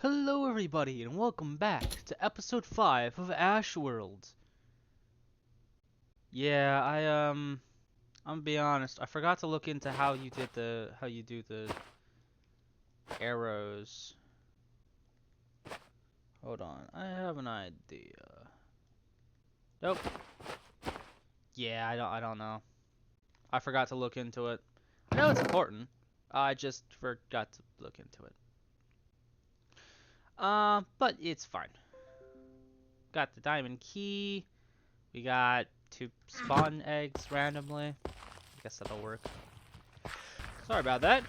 Hello everybody and welcome back to episode 5 of AshWorld. Yeah, I'm gonna be honest, I forgot to look into how you do the arrows. Hold on, I have an idea. Nope. Yeah, I don't know. I forgot to look into it. I know it's important. I just forgot to look into it. But it's fine. Got the diamond key. We got 2 spawn eggs randomly. I guess that'll work. Sorry about that.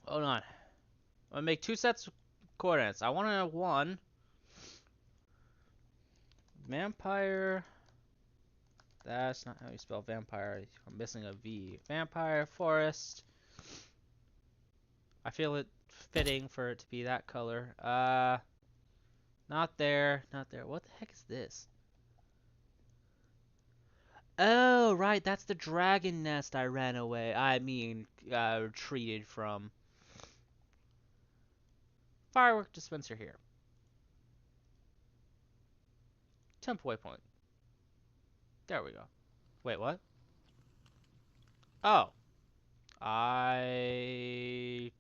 Hold on. I'm gonna make 2 sets of coordinates. I want to know 1. Vampire. That's not how you spell vampire. I'm missing a V. Vampire forest. I feel it fitting for it to be that color. Not there. Not there. What the heck is this? Oh, right. That's the dragon nest I ran away. Retreated from. Firework dispenser here. Temp waypoint. There we go. Wait, what? Oh. I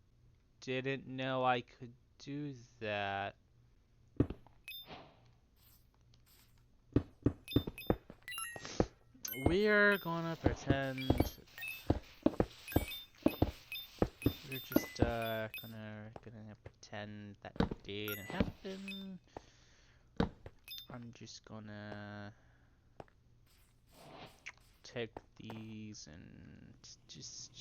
didn't know I could do that. We're gonna pretend we're just gonna pretend that didn't happen. I'm just gonna take these and just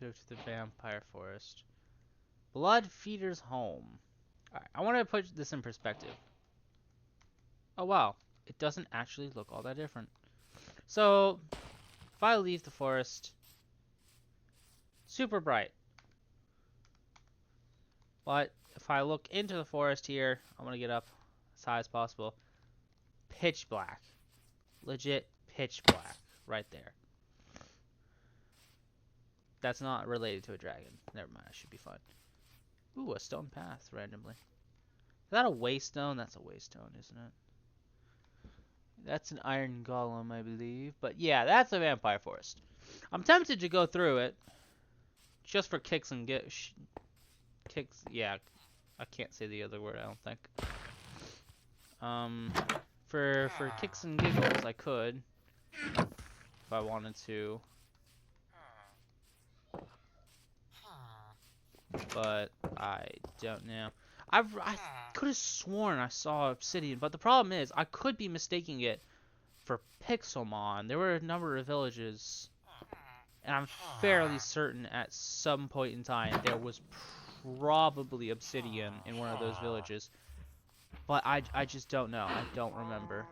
go to the vampire forest. Blood Feeder's home. Alright, I want to put this in perspective. Oh wow, it doesn't actually look all that different. So, if I leave the forest, super bright. But if I look into the forest here, I want to get up as high as possible. Pitch black. Legit pitch black. Right there. That's not related to a dragon. Never mind, I should be fine. Ooh, a stone path randomly. Is that a waystone? That's a waystone, isn't it? That's an iron golem, I believe. But yeah, that's a vampire forest. I'm tempted to go through it. Just for kicks and kicks. Yeah, I can't say the other word, I don't think. For kicks and giggles, I could. If I wanted to. But I don't know. I could have sworn I saw obsidian, but the problem is I could be mistaking it for Pixelmon. There were a number of villages, and I'm fairly certain at some point in time there was probably obsidian in one of those villages. But I just don't know. I don't remember.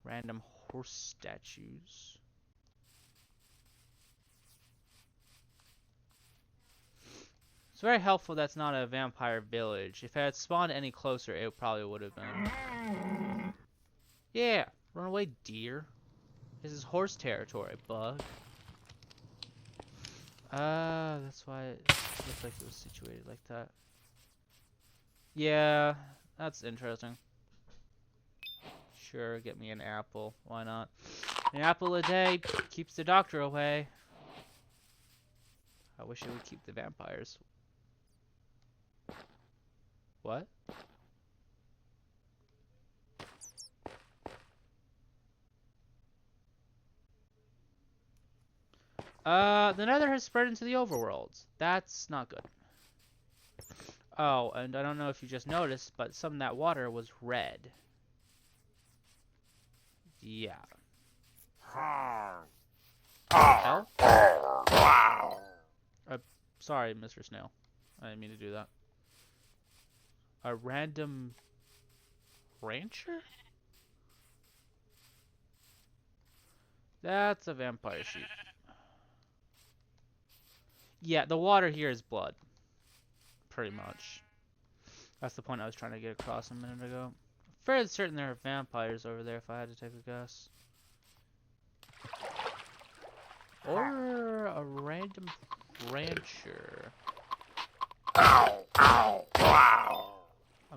Random horse statues. It's very helpful that's not a vampire village. If it had spawned any closer, it probably would have been. Yeah, run away, deer. This is horse territory, bug. That's why it looked like it was situated like that. Yeah, that's interesting. Sure, get me an apple. Why not? An apple a day keeps the doctor away. I wish it would keep the vampires. What? The nether has spread into the overworld. That's not good. Oh, and I don't know if you just noticed, but some of that water was red. Yeah. Hell? Sorry, Mr. Snail. I didn't mean to do that. A random rancher? That's a vampire sheep. Yeah, the water here is blood. Pretty much. That's the point I was trying to get across a minute ago. Fairly certain there are vampires over there if I had to take a guess. Or a random rancher. I'm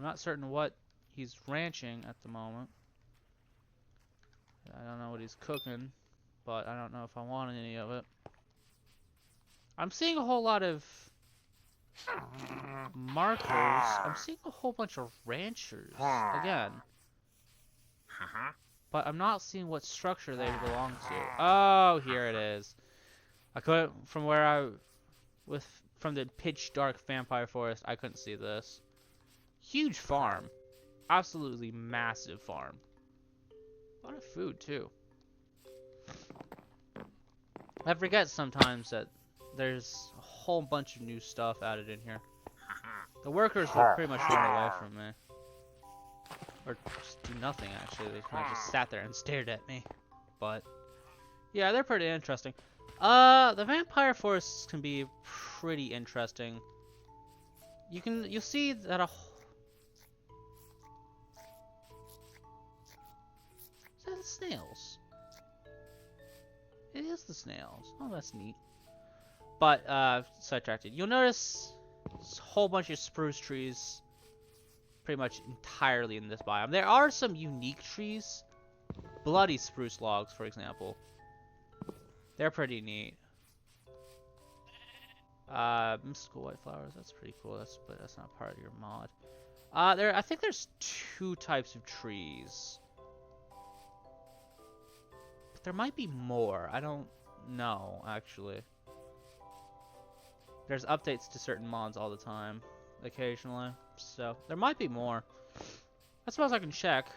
not certain what he's ranching at the moment. I don't know what he's cooking, but I don't know if I want any of it. I'm seeing a whole lot of markers. I'm seeing a whole bunch of ranchers again. But I'm not seeing what structure they belong to. Oh, here it is. I couldn't, from where I, from the pitch dark vampire forest, I couldn't see this. Huge farm. Absolutely massive farm. A lot of food, too. I forget sometimes that there's a whole bunch of new stuff added in here. The workers will pretty much run away from me. Or just do nothing, actually. They kind of just sat there and stared at me. But, yeah, they're pretty interesting. The vampire forests can be pretty interesting. You'll see that is that the snails? It is the snails. Oh, that's neat. But, sidetracked. You'll notice a whole bunch of spruce trees pretty much entirely in this biome. There are some unique trees. Bloody spruce logs, for example. They're pretty neat. Mystical white flowers, that's pretty cool. But that's not part of your mod. I think there's 2 types of trees. But there might be more. I don't know, actually. There's updates to certain mods all the time, occasionally. So, there might be more. I suppose I can check.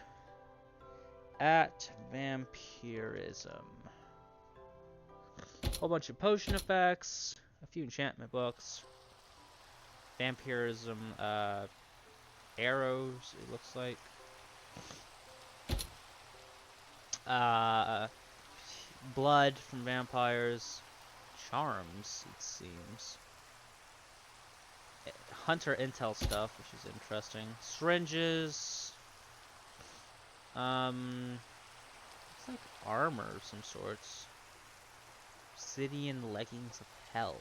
At vampirism. Whole bunch of potion effects. A few enchantment books. Vampirism, arrows, it looks like. Blood from vampires. Charms, it seems. Hunter intel stuff, which is interesting. Syringes. Looks like armor of some sorts. Obsidian leggings of hell.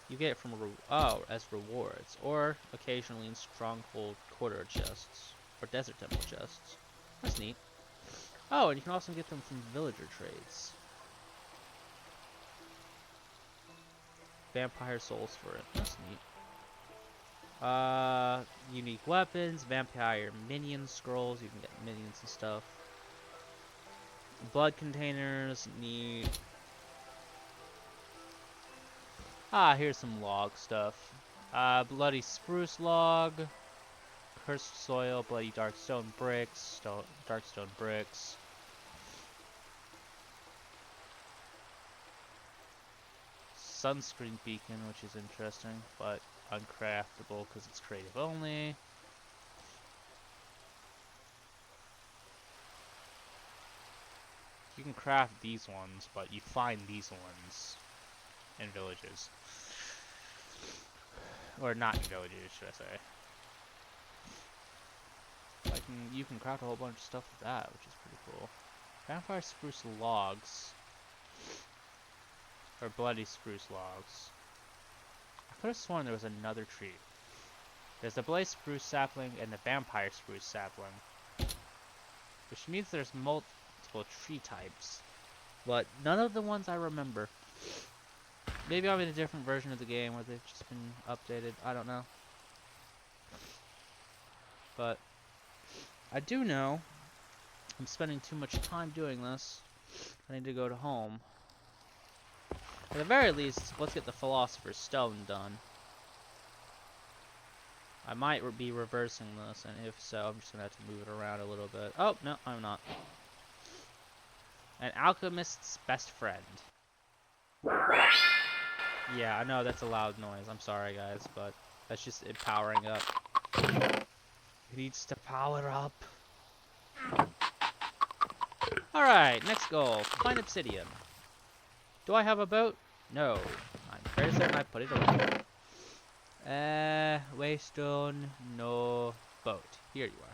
You get it from as rewards, or occasionally in stronghold quarter chests or desert temple chests. That's neat. Oh, and you can also get them from villager trades. Vampire souls for it. That's neat. Unique weapons, vampire minion scrolls. You can get minions and stuff. Blood containers, neat. Here's some log stuff. Bloody spruce log. Cursed soil, bloody dark stone bricks, dark stone bricks. Sunscreen beacon, which is interesting, but uncraftable because it's creative only. You can craft these ones, but you find these ones in villages. Or not in villages, should I say. You can craft a whole bunch of stuff with that, which is pretty cool. Vampire spruce logs. Or bloody spruce logs. I could have sworn there was another tree. There's the bloody spruce sapling and the vampire spruce sapling. Which means there's multiple tree types. But none of the ones I remember. Maybe I'm in a different version of the game where they've just been updated. I don't know. But I do know I'm spending too much time doing this. I need to go to home. At the very least, let's get the Philosopher's Stone done. I might be reversing this, and if so, I'm just going to have to move it around a little bit. Oh, no, I'm not. An alchemist's best friend. Yeah, I know that's a loud noise. I'm sorry, guys, but that's just it powering up. It needs to power up. Alright, next goal. Find obsidian. Do I have a boat? No. I'm pretty certain I put it away. Waystone. No. boat. Here you are.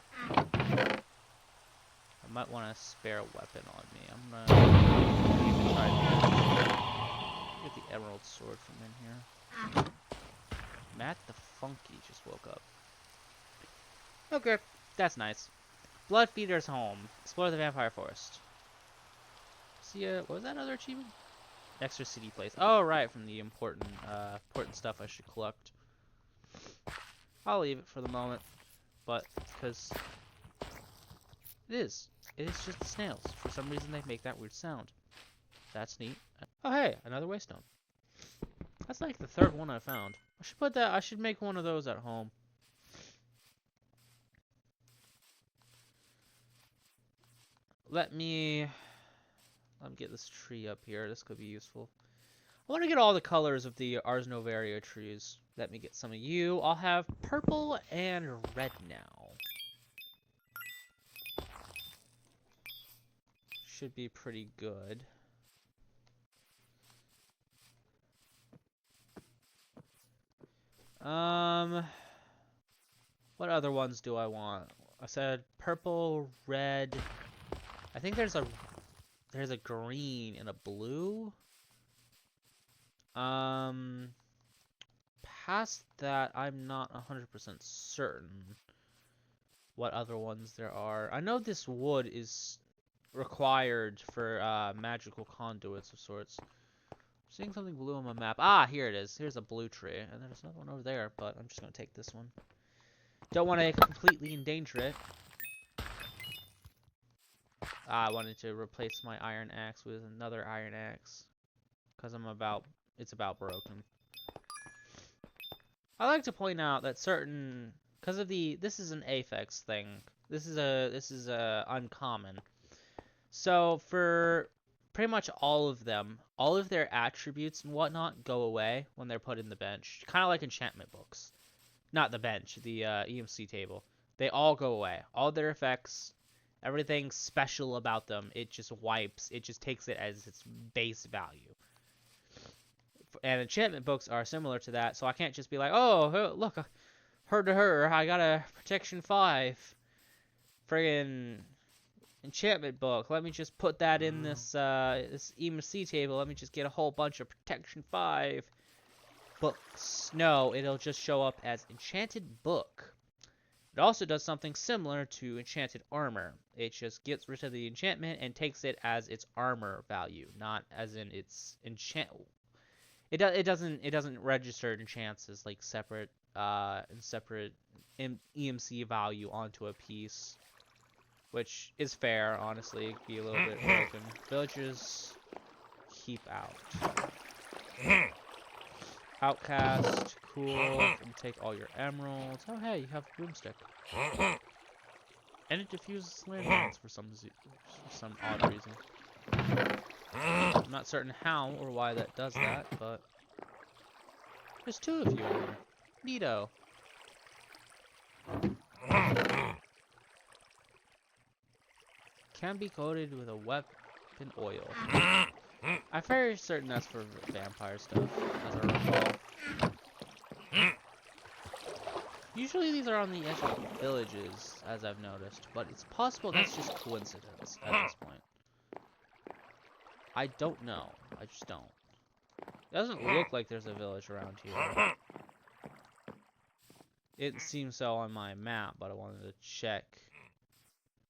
I might want to spare a weapon on me. I'm gonna try to get the emerald sword from in here. Matt the Funky just woke up. Okay, that's nice. Bloodfeeder's home. Explore the vampire forest. See, what was that other achievement? Extra city place. Oh, right, from the important stuff I should collect. I'll leave it for the moment, but because it is just the snails. For some reason, they make that weird sound. That's neat. Oh, hey, another waystone. That's like the third one I found. I should put that. I should make one of those at home. Let me get this tree up here. This could be useful. I want to get all the colors of the Ars Novaria trees. Let me get some of you. I'll have purple and red now. Should be pretty good. What other ones do I want? I said purple, red. I think there's a green and a blue. Past that, I'm not 100% certain what other ones there are. I know this wood is required for magical conduits of sorts. Seeing something blue on my map. Ah, here it is. Here's a blue tree, and there's another one over there, but I'm just gonna take this one. Don't want to completely endanger it. I wanted to replace my iron axe with another iron axe, because it's about broken. I like to point out that certain, because of this is an affix thing. This is a uncommon. So for pretty much all of them, all of their attributes and whatnot go away when they're put in the bench. Kind of like enchantment books. Not the bench, the EMC table. They all go away. All their effects, everything special about them, it just wipes. It just takes it as its base value. And enchantment books are similar to that, so I can't just be like, oh, look, her to her, I got a protection 5. Friggin' enchantment book. Let me just put that in this this EMC table. Let me just get a whole bunch of protection 5 books. No, it'll just show up as enchanted book. It also does something similar to enchanted armor. It just gets rid of the enchantment and takes it as its armor value, not as in its enchant. It doesn't register enchants as like separate EMC value onto a piece. Which is fair, honestly. It'd be a little bit broken. Villagers, keep out. Outcast, cool. And take all your emeralds. Oh, hey, you have a broomstick. And it diffuses landmines for some odd reason. I'm not certain how or why that does that, but there's 2 of you in here. Neato. Can be coated with a weapon oil. I'm very certain that's for vampire stuff, as I recall. Usually these are on the edge of villages, as I've noticed, but it's possible that's just coincidence at this point. I don't know. I just don't. It doesn't look like there's a village around here. It seems so on my map, but I wanted to check.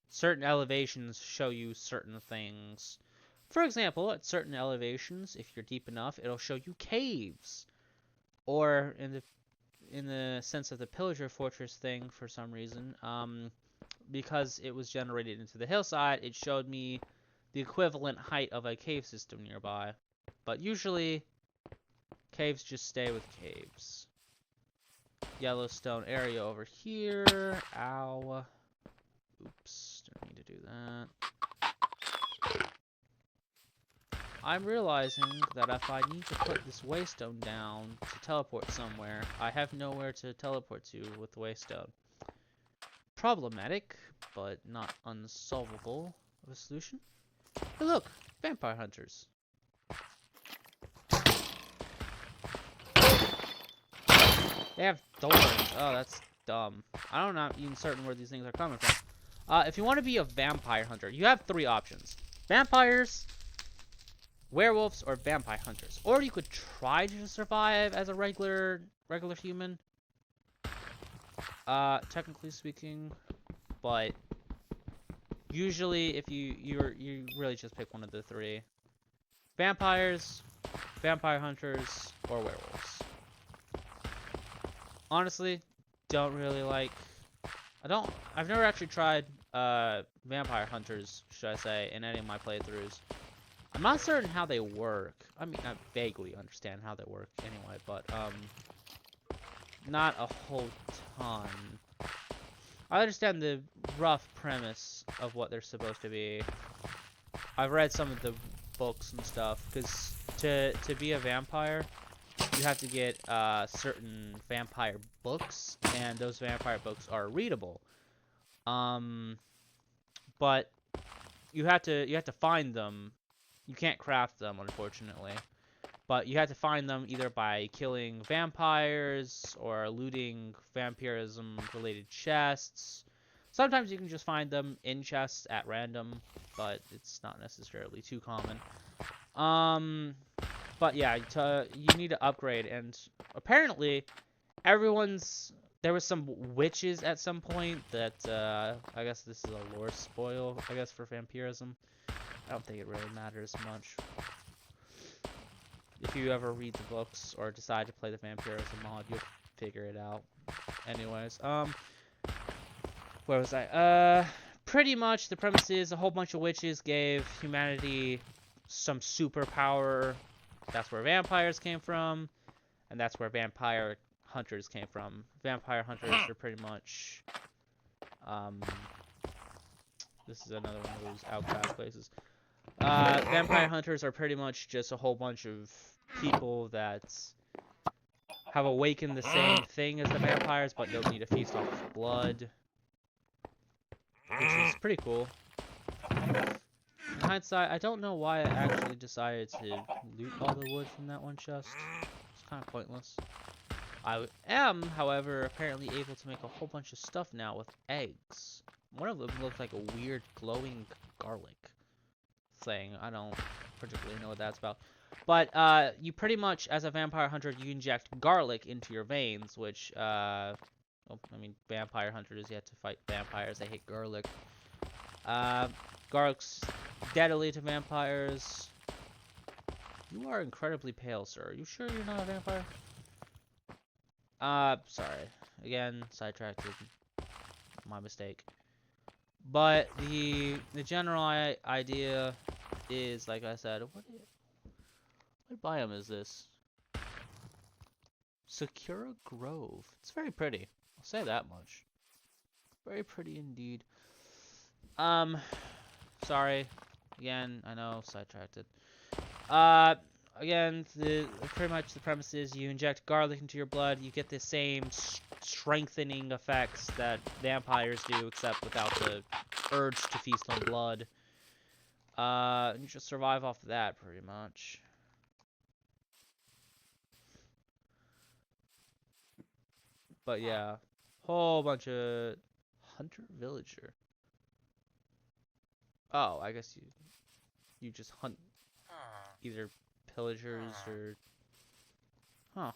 Certain elevations show you certain things. For example, at certain elevations, if you're deep enough, it'll show you caves. Or in the sense of the pillager fortress thing, for some reason, because it was generated into the hillside, it showed me the equivalent height of a cave system nearby. But usually, caves just stay with caves. Yellowstone area over here. Ow. Oops, don't need to do that. I'm realizing that if I need to put this waystone down to teleport somewhere, I have nowhere to teleport to with the waystone. Problematic, but not unsolvable of a solution. Hey look, vampire hunters. They have thorns. Oh, that's dumb. I'm not even certain where these things are coming from. If you want to be a vampire hunter, you have 3 options. Vampires, werewolves, or vampire hunters. Or you could try to survive as a regular human. Technically speaking. But usually if you really just pick one of the 3. Vampires, vampire hunters, or werewolves. Honestly, don't really like... I've never actually tried vampire hunters, should I say, in any of my playthroughs. I'm not certain how they work. I mean, I vaguely understand how they work anyway, but not a whole ton. I understand the rough premise of what they're supposed to be. I've read some of the books and stuff, because to be a vampire, you have to get certain vampire books, and those vampire books are readable. But you have to find them. You can't craft them, unfortunately. But you have to find them either by killing vampires or looting vampirism-related chests. Sometimes you can just find them in chests at random, but it's not necessarily too common. But yeah, you need to upgrade, and apparently there was some witches at some point that, I guess this is a lore spoil, I guess, for vampirism. I don't think it really matters much. If you ever read the books or decide to play the vampirism mod, you'll figure it out. Anyways, where was I? Pretty much the premise is a whole bunch of witches gave humanity some superpower. That's where vampires came from, and that's where vampire hunters came from. Vampire hunters are pretty much, this is another one of those outcast places. Vampire hunters are pretty much just a whole bunch of people that have awakened the same thing as the vampires, but don't need to feast off blood, which is pretty cool. In hindsight, I don't know why I actually decided to loot all the wood from that one chest. It's kind of pointless. I am, however, apparently able to make a whole bunch of stuff now with eggs. One of them looks like a weird glowing garlic thing. I don't particularly know what that's about. But you pretty much, as a vampire hunter, you inject garlic into your veins, which, well, I mean, vampire hunters, you have to fight vampires. They hate garlic. Garlic's deadly to vampires. You are incredibly pale, sir. Are you sure you're not a vampire? Sorry. Again, sidetracked. My mistake. But the general idea is, like I said, what biome is this? Sakura Grove. It's very pretty. I'll say that much. Very pretty indeed. Sorry. Again, I know, sidetracked. Again, pretty much the premise is you inject garlic into your blood, you get the same strengthening effects that vampires do, except without the urge to feast on blood. You just survive off of that, pretty much. But yeah, whole bunch of hunter villager. Oh, I guess you just hunt either pillagers or... Huh.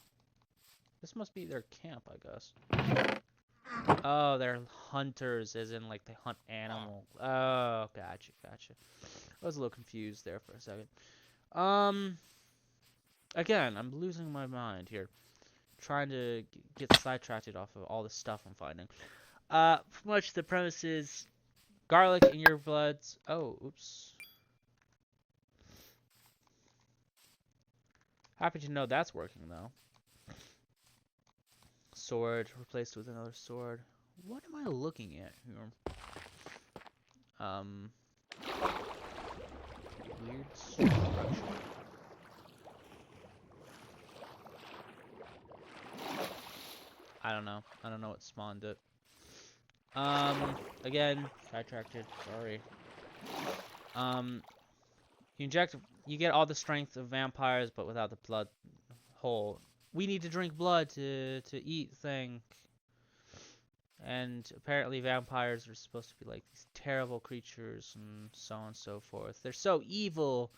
This must be their camp, I guess. Oh, they're hunters, as in, like, they hunt animals. Oh, gotcha. I was a little confused there for a second. Again, I'm losing my mind here. Trying to get sidetracked off of all the stuff I'm finding. Pretty much the premise is garlic in your bloods. Oh, oops. Happy to know that's working, though. Sword replaced with another sword. What am I looking at here? Weird structure. I don't know. I don't know what spawned it. Again, sidetracked. Sorry. You get all the strength of vampires, but without the blood hole. We need to drink blood to eat thing. And apparently vampires are supposed to be like these terrible creatures and so on and so forth. They're so evil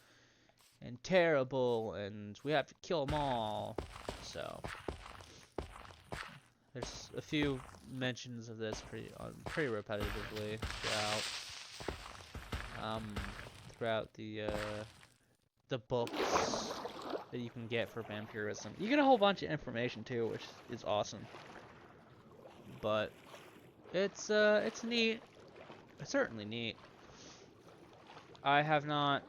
and terrible, and we have to kill them all. So there's a few mentions of this pretty repetitively throughout the books that you can get for vampirism. You get a whole bunch of information too, which is awesome. But it's neat. It's certainly neat. I have not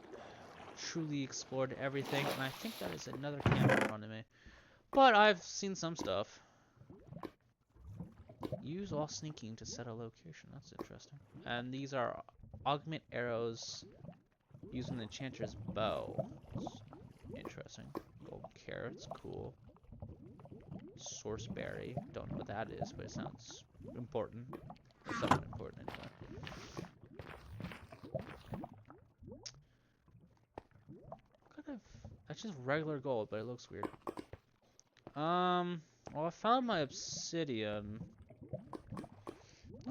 truly explored everything, and I think that is another camp in front of me. But I've seen some stuff. Use while sneaking to set a location. That's interesting. And these are augment arrows using the enchanter's bow. That's interesting. Golden carrots, cool. Source berry. Don't know what that is, but it sounds important. Or somewhat important anyway. That's just regular gold, but it looks weird. Well, I found my obsidian.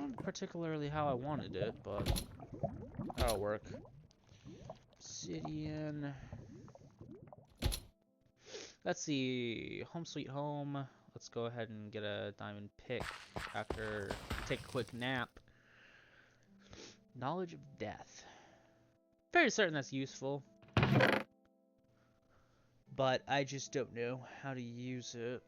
Not particularly how I wanted it, but that'll work. Obsidian. Let's see. Home sweet home. Let's go ahead and get a diamond pick after we take a quick nap. Knowledge of death. Very certain that's useful. But I just don't know how to use it.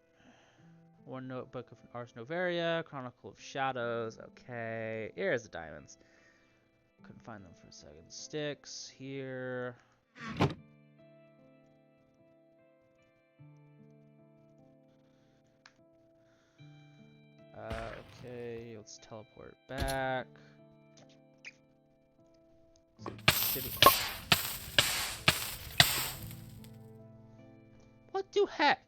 One notebook of Ars Novaria, Chronicle of Shadows. Okay, here's the diamonds. Couldn't find them for a second. Sticks here. Okay, let's teleport back. City. What the heck?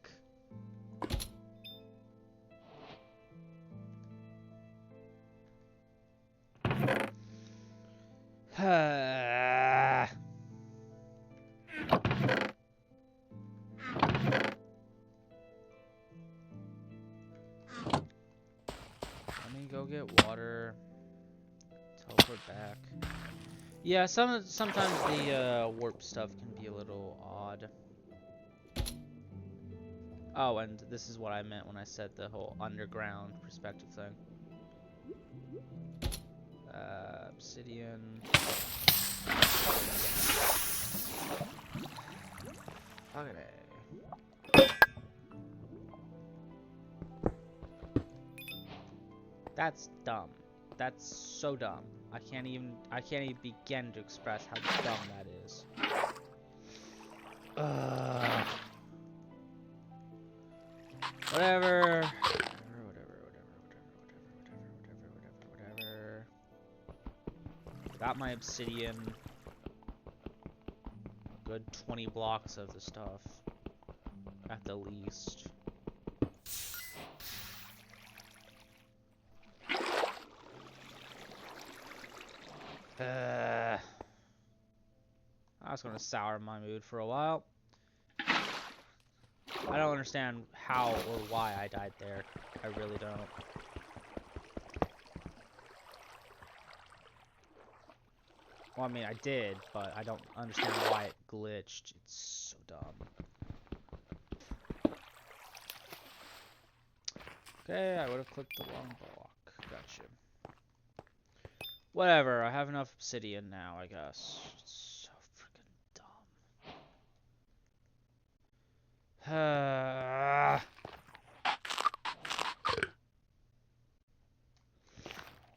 Let me go get water. Teleport back. Yeah, sometimes the warp stuff can be a little odd. Oh, and this is what I meant when I said the whole underground perspective thing. Obsidian. Okay. That's dumb. That's so dumb. I can't even begin to express how dumb that is. Whatever. Got my obsidian. A good 20 blocks of the stuff. At the least. I was gonna sour my mood for a while. I don't understand how or why I died there. I really don't. Well, I mean, I did, but I don't understand why it glitched. It's so dumb. Okay, I would have clicked the wrong block. Gotcha. Whatever, I have enough obsidian now, I guess. It's so freaking dumb.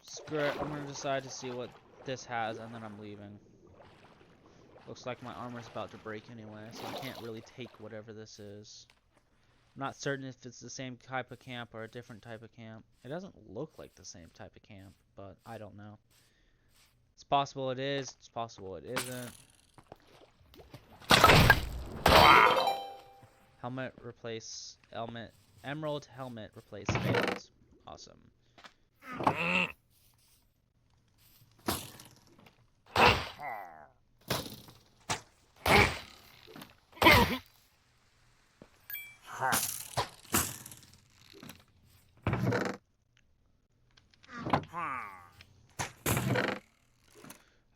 Screw it, I'm gonna decide to see what this has, and then I'm leaving. Looks like my armor's about to break anyway, so I can't really take whatever this is. I'm not certain if it's the same type of camp or a different type of camp. It doesn't look like the same type of camp, but I don't know. It's possible it is, it's possible it isn't. Helmet replace helmet. Emerald helmet replace spades. Awesome.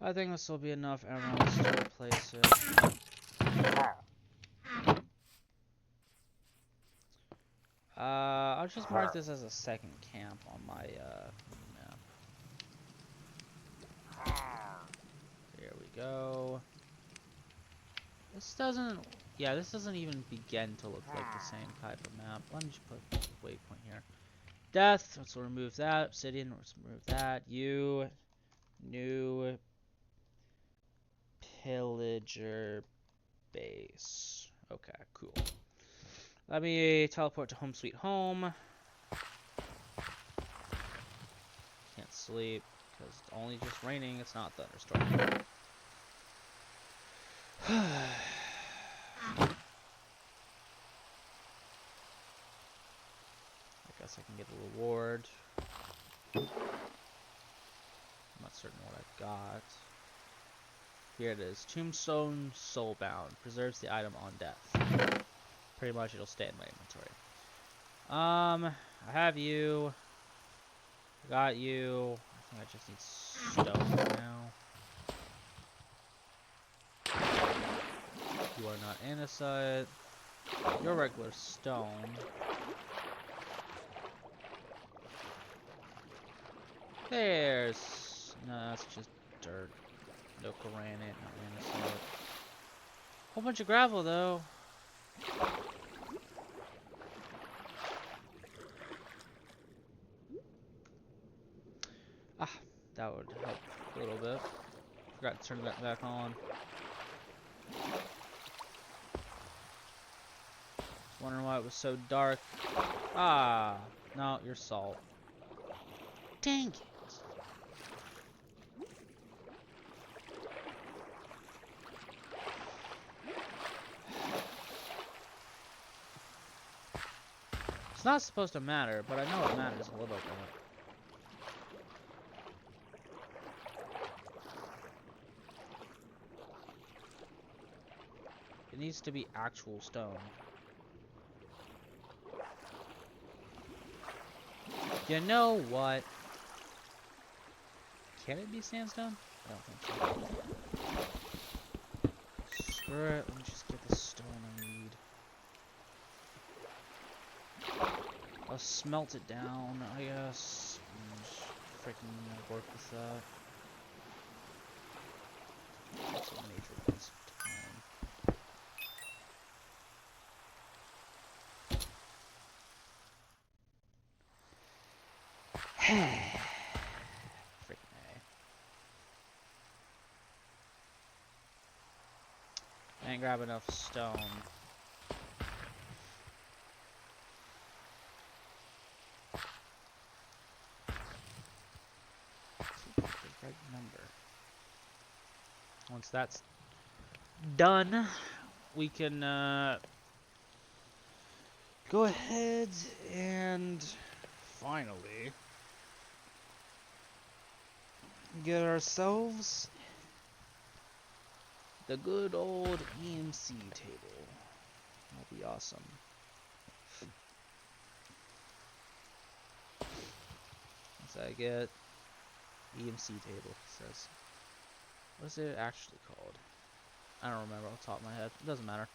I think this will be enough emeralds to replace it. I'll just mark this as a second camp on my map. There we go. This doesn't, yeah, this doesn't even begin to look like the same type of map. Let me just put a waypoint here. Death, let's remove that. Obsidian, let's remove that. You, new pillager base. Okay, cool. Let me teleport to home sweet home. Can't sleep because it's only just raining. It's not thunderstorm. I guess I can get a reward. I'm not certain what I got. Here it is. Tombstone Soulbound. Preserves the item on death. Pretty much it'll stay in my inventory. I have you. I got you. I think I just need stone now. You are not andesite. You're regular stone. There's... No, that's just dirt. No granite, no andesite. Whole bunch of gravel, though. Ah, that would help a little bit. Forgot to turn that back on. Wondering why it was so dark. Ah, no, you're salt. Dang it. It's not supposed to matter, but I know it matters a little bit. It needs to be actual stone. You know what? Can it be sandstone? I don't think so. Screw it, let me just get the stone I need. I'll smelt it down, I guess. And just freaking work with that. That's a major waste of time. Freaking A. I didn't grab enough stone. Right number. Once that's done, we can go ahead and finally get ourselves the good old EMC table. That'll be awesome. Once I get EMC table, it says. What is it actually called? I don't remember off the top of my head. It doesn't matter.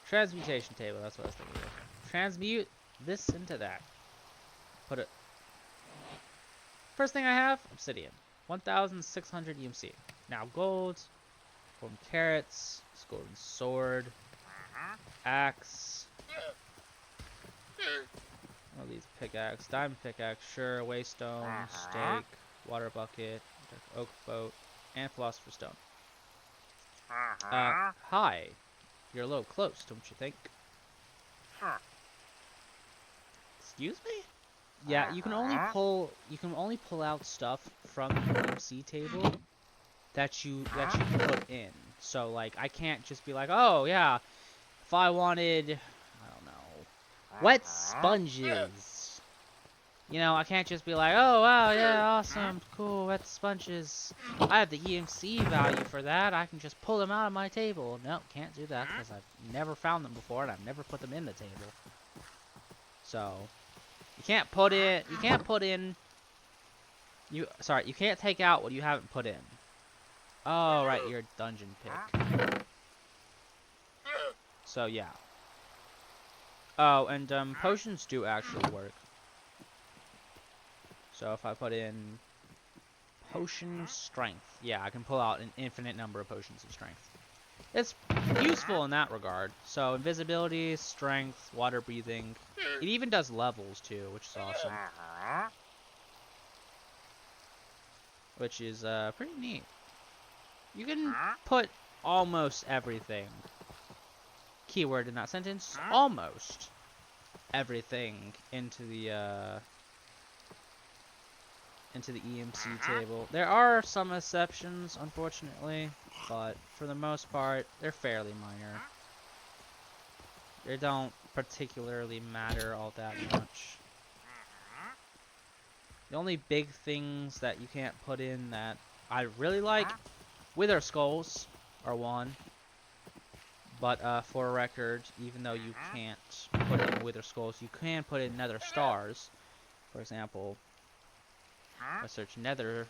Transmutation table, that's what I was thinking of. Transmute this into that. Put it. First thing I have, obsidian. 1,600 EMC. Now gold. Golden carrots. Golden sword. Axe. One of these pickaxe. Diamond pickaxe, sure. Waystone. Stake. Water bucket. Oak boat. And philosopher's stone. Hi. You're a little close, don't you think? Excuse me? Yeah, you can only pull out stuff from the EMC table that you put in. So like I can't just be like, "Oh, yeah, if I wanted, I don't know, wet sponges." You know, I can't just be like, oh, wow, yeah, awesome, cool, wet sponges. I have the EMC value for that. I can just pull them out of my table. No, can't do that because I've never found them before and I've never put them in the table. So, you can't put in, you can't take out what you haven't put in. Oh, right, you're a dungeon pick. So, yeah. Oh, and, potions do actually work. So, if I put in potion strength. Yeah, I can pull out an infinite number of potions of strength. It's useful in that regard. So, invisibility, strength, water breathing. It even does levels, too, which is awesome. Which is, pretty neat. You can put almost everything. Keyword in that sentence, almost everything into the EMC table. There are some exceptions, unfortunately, but for the most part, they're fairly minor. They don't particularly matter all that much. The only big things that you can't put in that I really like, Wither Skulls are one. But for a record, even though you can't put in Wither Skulls, you can put in Nether Stars. For example, I search Nether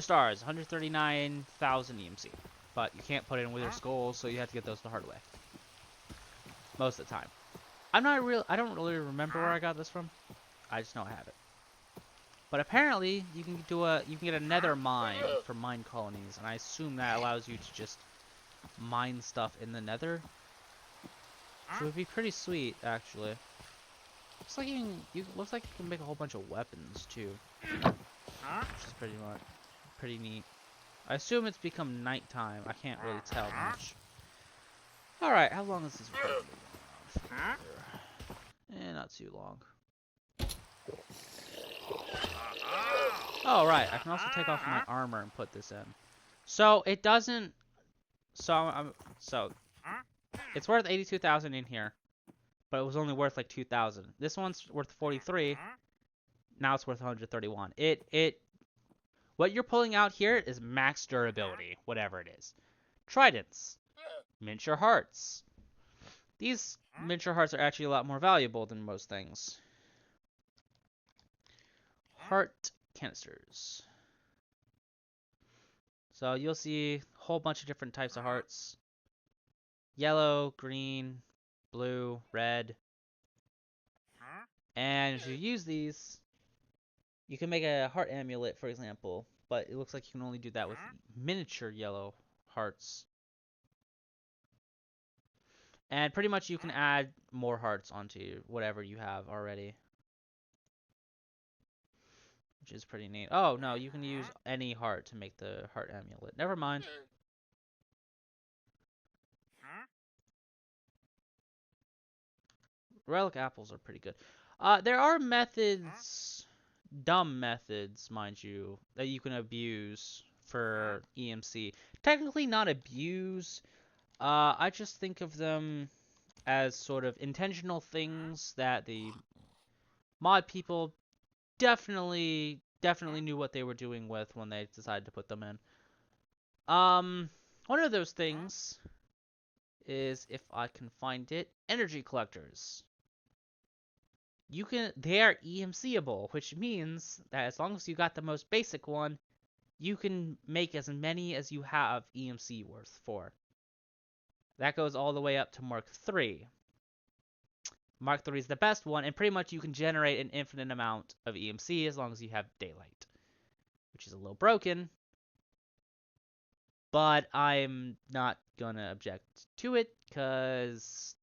Stars, 139,000 EMC. But you can't put in Wither Skulls, so you have to get those the hard way. Most of the time. I don't really remember where I got this from. I just know I have it. But apparently, you can get a Nether mine for mine colonies, and I assume that allows you to just mine stuff in the Nether. So it would be pretty sweet, actually. Looks like you can make a whole bunch of weapons too, which is pretty neat. I assume it's become nighttime. I can't really tell much. All right, how long is this recording going on for? Not too long. Oh, right. I can also take off my armor and put this in. So it doesn't. So it's worth 82,000 in here, but it was only worth like 2,000. This one's worth 43. Now it's worth 131. What you're pulling out here is max durability, whatever it is. Tridents, miniature hearts. These miniature hearts are actually a lot more valuable than most things. Heart canisters. So you'll see a whole bunch of different types of hearts. Yellow, green, blue, red. And if you use these, you can make a heart amulet, for example. But it looks like you can only do that with miniature yellow hearts. And pretty much you can add more hearts onto whatever you have already. Which is pretty neat. Oh, no, you can use any heart to make the heart amulet. Never mind. Relic apples are pretty good. There are methods, dumb methods, mind you, that you can abuse for EMC. Technically not abuse. I just think of them as sort of intentional things that the mod people definitely knew what they were doing with when they decided to put them in. One of those things is, if I can find it, energy collectors. They are EMCable, which means that as long as you got the most basic one, you can make as many as you have EMC worth for. That goes all the way up to Mark III. Mark III is the best one, and pretty much you can generate an infinite amount of EMC as long as you have daylight, which is a little broken, but I'm not gonna object to it because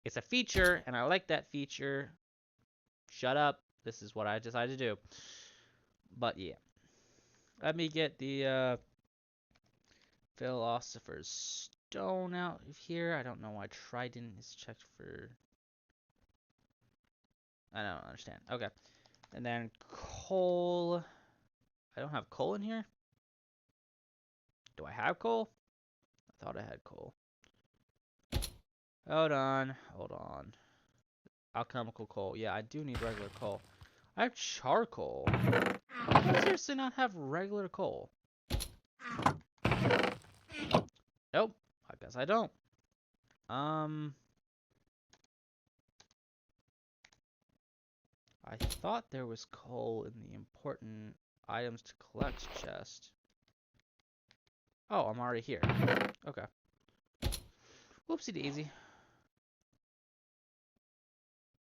it's a feature, and I like that feature. Shut up. This is what I decided to do. But yeah. Let me get the Philosopher's Stone out of here. I don't know why Trident is checked for... I don't understand. Okay. And then coal. I don't have coal in here? Do I have coal? I thought I had coal. Hold on. Alchemical coal. Yeah, I do need regular coal. I have charcoal. I seriously not have regular coal. Nope. I guess I don't. I thought there was coal in the important items to collect chest. Oh, I'm already here. Okay. Whoopsie daisy.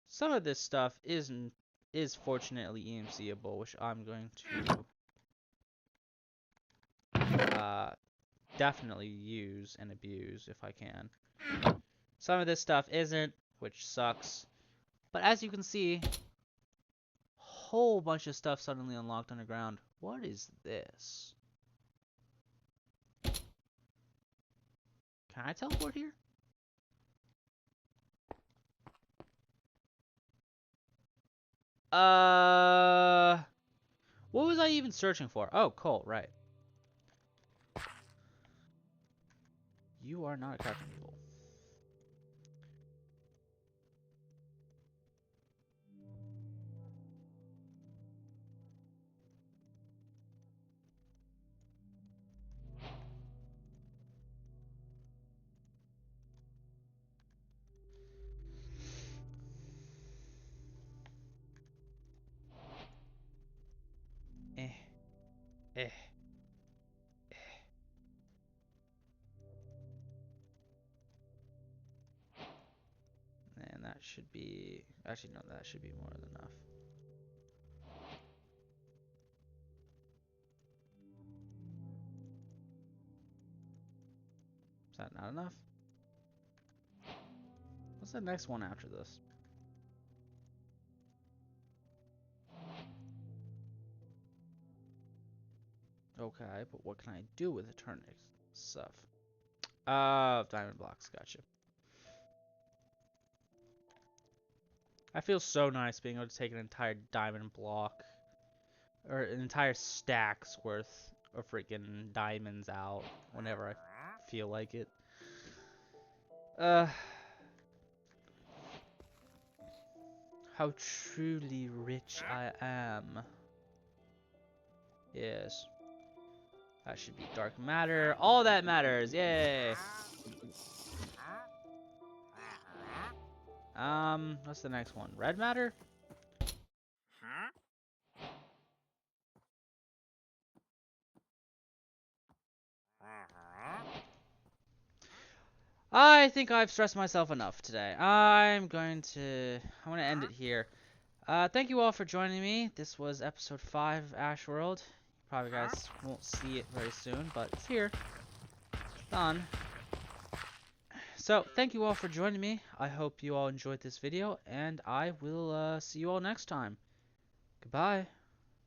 Some of this stuff is fortunately EMCable, which I'm going to definitely use and abuse if I can. Some of this stuff isn't, which sucks. But as you can see, whole bunch of stuff suddenly unlocked underground. What is this? Can I teleport here? What was I even searching for? Oh, coal, right. You are not a crafting table. Eh, eh. And that should be... Actually, no, that should be more than enough. Is that not enough? What's the next one after this? Okay, but what can I do with Eternix stuff? Diamond blocks, gotcha. I feel so nice being able to take an entire diamond block, or an entire stack's worth of freaking diamonds out whenever I feel like it. How truly rich I am. Yes. That should be dark matter. All that matters. Yay. What's the next one? Red matter? I think I've stressed myself enough today. I'm going to end it here. Thank you all for joining me. This was episode 5 of AshWorld. You probably guys won't see it very soon, but it's here. It's done. So, thank you all for joining me. I hope you all enjoyed this video, and I will see you all next time. Goodbye.